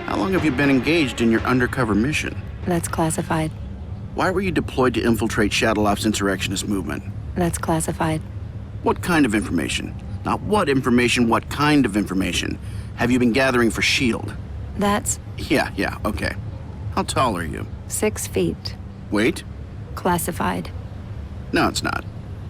How long have you been engaged in your undercover mission? That's classified. Why were you deployed to infiltrate Shadow Ops' insurrectionist movement? That's classified. What kind of information? Not what information, what kind of information have you been gathering for S.H.I.E.L.D.? That's Yeah, okay. How tall are you? 6 feet. Weight? Classified. No, it's not.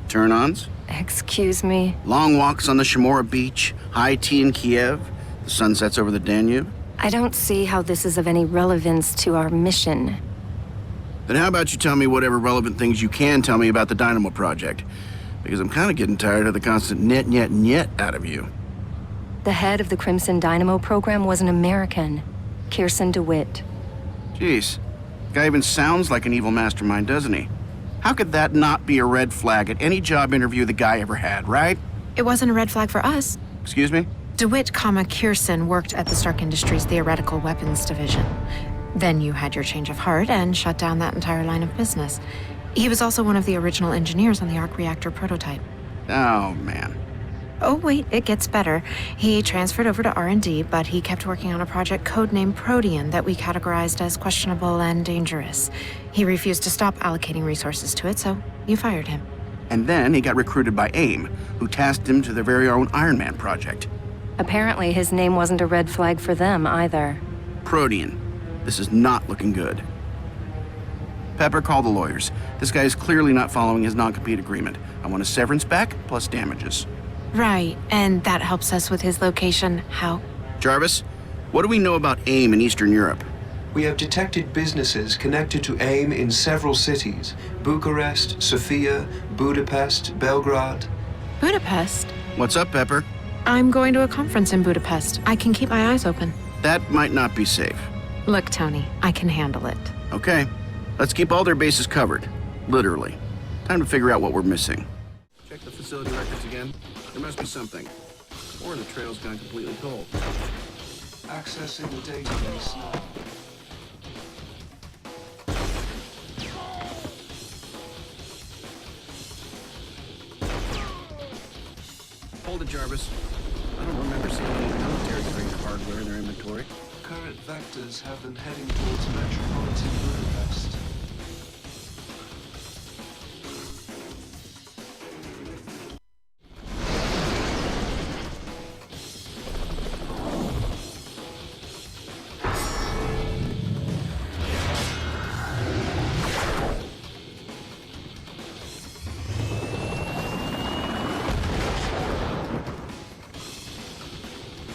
Turn-ons? Excuse me? Long walks on the Shimura beach, high tea in Kiev, the sun sets over the Danube? I don't see how this is of any relevance to our mission. Then how about you tell me whatever relevant things you can tell me about the Dynamo Project? Because I'm kind of getting tired of the constant net out of you. The head of the Crimson Dynamo program was an American, Kirsten DeWitt. Jeez, the guy even sounds like an evil mastermind, doesn't he? How could that not be a red flag at any job interview the guy ever had, right? It wasn't a red flag for us. Excuse me? DeWitt, Kirsten worked at the Stark Industries Theoretical Weapons Division. Then you had your change of heart and shut down that entire line of business. He was also one of the original engineers on the arc reactor prototype. Oh, man. Oh, wait, it gets better. He transferred over to R&D, but he kept working on a project codenamed Protean that we categorized as questionable and dangerous. He refused to stop allocating resources to it, so you fired him. And then he got recruited by AIM, who tasked him to their very own Iron Man project. Apparently his name wasn't a red flag for them either. Protean. This is not looking good. Pepper, call the lawyers. This guy is clearly not following his non-compete agreement. I want a severance back, plus damages. Right, and that helps us with his location. How? Jarvis, what do we know about AIM in Eastern Europe? We have detected businesses connected to AIM in several cities. Bucharest, Sofia, Budapest, Belgrade. Budapest? What's up, Pepper? I'm going to a conference in Budapest. I can keep my eyes open. That might not be safe. Look, Tony, I can handle it. Okay, let's keep all their bases covered. Literally. Time to figure out what we're missing. Check the facility records again. There must be something. Or the trail's gone completely cold. Accessing the database now. Hold it, Jarvis. I don't remember seeing any military-grade hardware in their inventory. Current vectors have them heading towards metropolitan Budapest.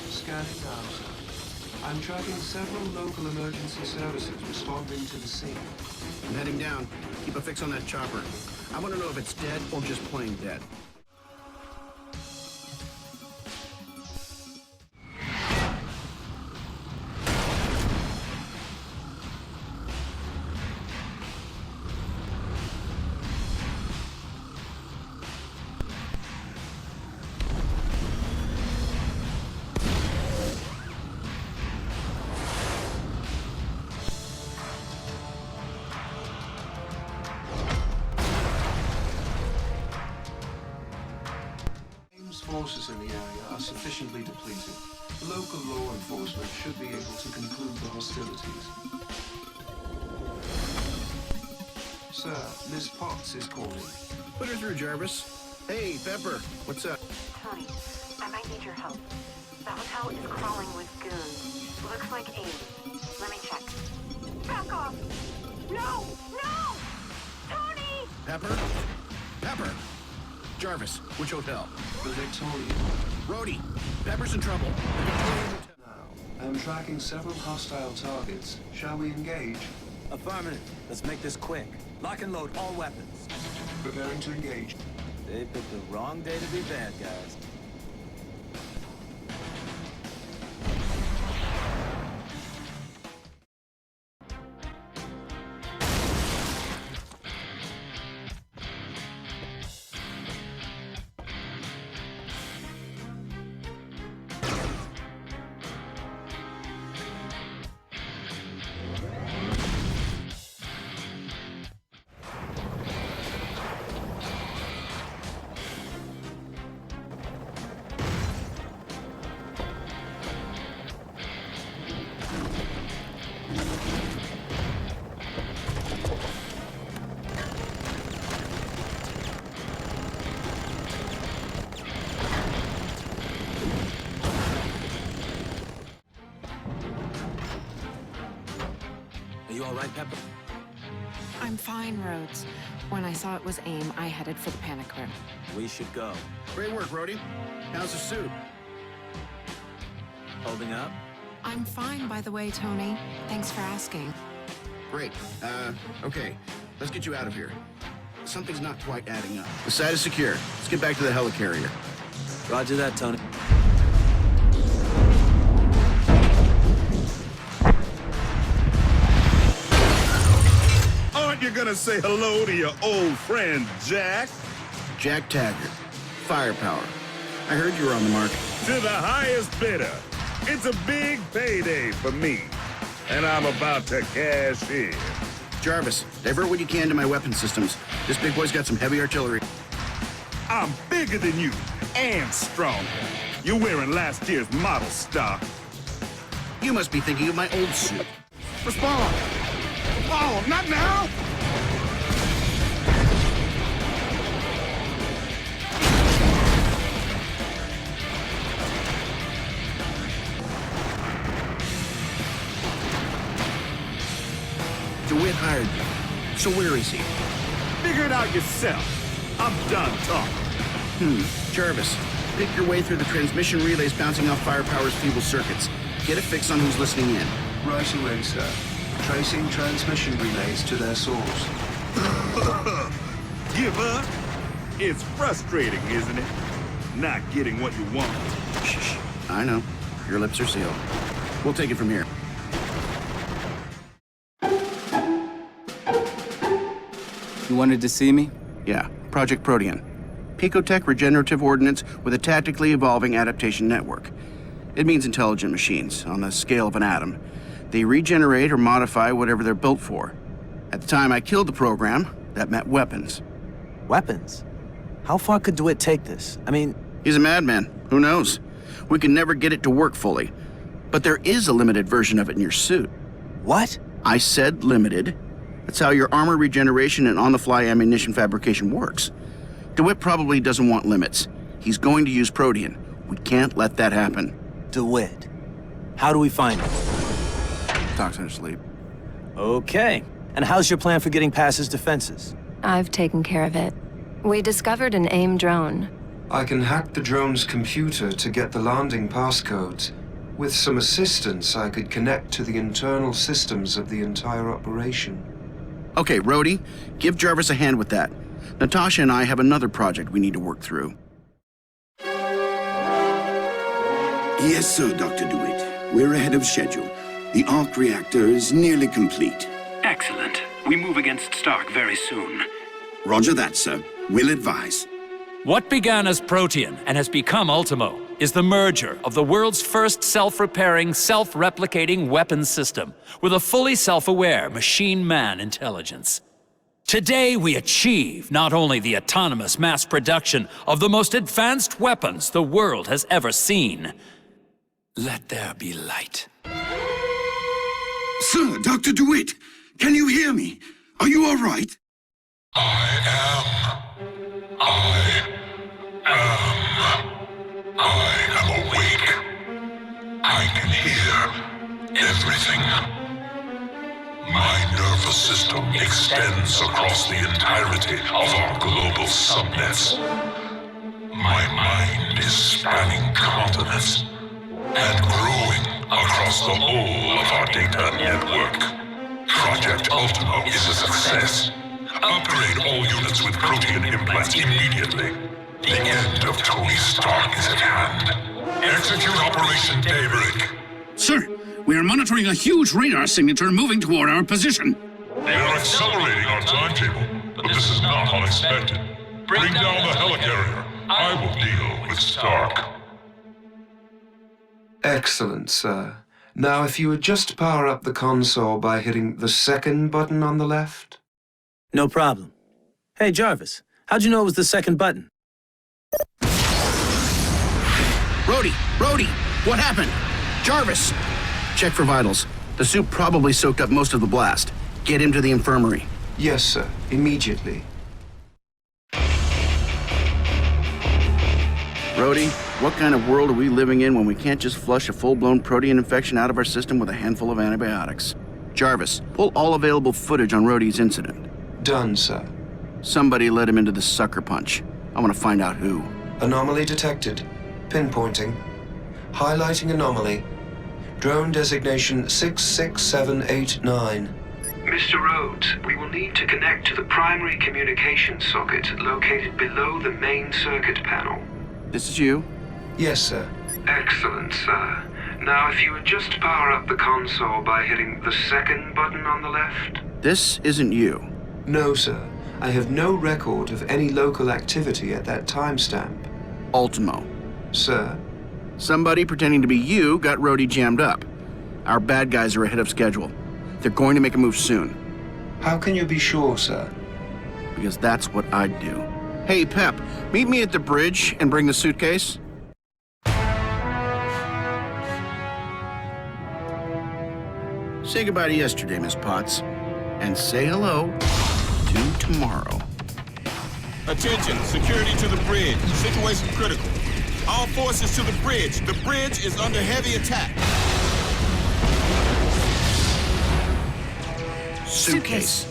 Scanning now, sir. I'm tracking several local emergency services responding to the scene. I'm heading down. Keep a fix on that chopper. I want to know if it's dead or just plain dead. Forces in the area are sufficiently depleted. Local law enforcement should be able to conclude the hostilities. Sir, Miss Potts is calling. Put her through, Jarvis. Hey, Pepper, what's up? Tony, I might need your help. The hotel is crawling with goons. Looks like AIM. Let me check. Back off! No! No! Tony! Pepper? Pepper! Jarvis, which hotel? The Victoria. Rhodey, Pepper's in trouble. The Victoria Hotel. Now, I am tracking several hostile targets. Shall we engage? Affirmative. Let's make this quick. Lock and load all weapons. Preparing to engage. They picked the wrong day to be bad guys. Are you all right, Pepper? I'm fine, Rhodes. When I saw it was AIM, I headed for the panic room. We should go. Great work, Rhodey. How's the suit? Holding up? I'm fine, by the way, Tony. Thanks for asking. Great. Okay. Let's get you out of here. Something's not quite adding up. The site is secure. Let's get back to the helicarrier. Roger that, Tony. Aren't you gonna say hello to your old friend, Jack? Jack Taggart. Firepower. I heard you were on the market. To the highest bidder. It's a big payday for me. And I'm about to cash in. Jarvis, divert what you can to my weapon systems. This big boy's got some heavy artillery. I'm bigger than you and stronger. You're wearing last year's model stock. You must be thinking of my old suit. Respond! Oh, not now! DeWitt hired you. So where is he? Figure it out yourself. I'm done talking. Jarvis, pick your way through the transmission relays bouncing off Firepower's feeble circuits. Get a fix on who's listening in. Right away, sir. Tracing transmission relays to their source. Give up? It's frustrating, isn't it? Not getting what you want. Shh. I know. Your lips are sealed. We'll take it from here. You wanted to see me? Yeah, Project Protean. Picotech regenerative ordnance with a tactically evolving adaptation network. It means intelligent machines, on the scale of an atom. They regenerate or modify whatever they're built for. At the time I killed the program, that meant weapons. Weapons? How far could DeWitt take this? I mean... He's a madman. Who knows? We can never get it to work fully. But there is a limited version of it in your suit. What? I said limited. That's how your armor regeneration and on-the-fly ammunition fabrication works. DeWitt probably doesn't want limits. He's going to use Protean. We can't let that happen. DeWitt. How do we find him? Talks in his sleep. Okay. And how's your plan for getting past his defenses? I've taken care of it. We discovered an AIM drone. I can hack the drone's computer to get the landing passcodes. With some assistance, I could connect to the internal systems of the entire operation. Okay, Rhodey, give Jarvis a hand with that. Natasha and I have another project we need to work through. Yes, sir, Dr. DeWitt. We're ahead of schedule. The arc reactor is nearly complete. Excellent. We move against Stark very soon. Roger that, sir. We'll advise. What began as Protean and has become Ultimo is the merger of the world's first self-repairing, self-replicating weapons system with a fully self-aware machine-man intelligence. Today, we achieve not only the autonomous mass production of the most advanced weapons the world has ever seen. Let there be light. Sir, Dr. DeWitt, can you hear me? Are you all right? I am awake. I can hear everything. My nervous system extends across the entirety of our global subnets. My mind is spanning continents and growing across the whole of our data network. Project Ultimo is a success. Upgrade all units with protein implants immediately. The end of Tony Stark is at hand. Execute Operation Daybreak. Sir, we are monitoring a huge radar signature moving toward our position. They are accelerating our timetable, but this is not unexpected. Bring down the helicarrier. I will deal with Stark. Excellent, sir. Now, if you would just power up the console by hitting the second button on the left. No problem. Hey, Jarvis, how'd you know it was the second button? Rhodey, what happened? Jarvis! Check for vitals. The suit probably soaked up most of the blast. Get him to the infirmary. Yes, sir. Immediately. Rhodey, what kind of world are we living in when we can't just flush a full-blown protean infection out of our system with a handful of antibiotics? Jarvis, pull all available footage on Rhodey's incident. Done, sir. Somebody led him into the sucker punch. I want to find out who. Anomaly detected. Pinpointing. Highlighting anomaly. Drone designation 66789. Mr. Rhodes, we will need to connect to the primary communication socket located below the main circuit panel. This is you? Yes, sir. Excellent, sir. Now, if you would just power up the console by hitting the second button on the left. This isn't you. No, sir. I have no record of any local activity at that timestamp. Ultimo. Sir? Somebody pretending to be you got Rhodey jammed up. Our bad guys are ahead of schedule. They're going to make a move soon. How can you be sure, sir? Because that's what I'd do. Hey, Pep, meet me at the bridge and bring the suitcase. Say goodbye to yesterday, Miss Potts. And say hello to tomorrow. Attention, security to the bridge. Situation critical. All forces to the bridge. The bridge is under heavy attack. Suitcase.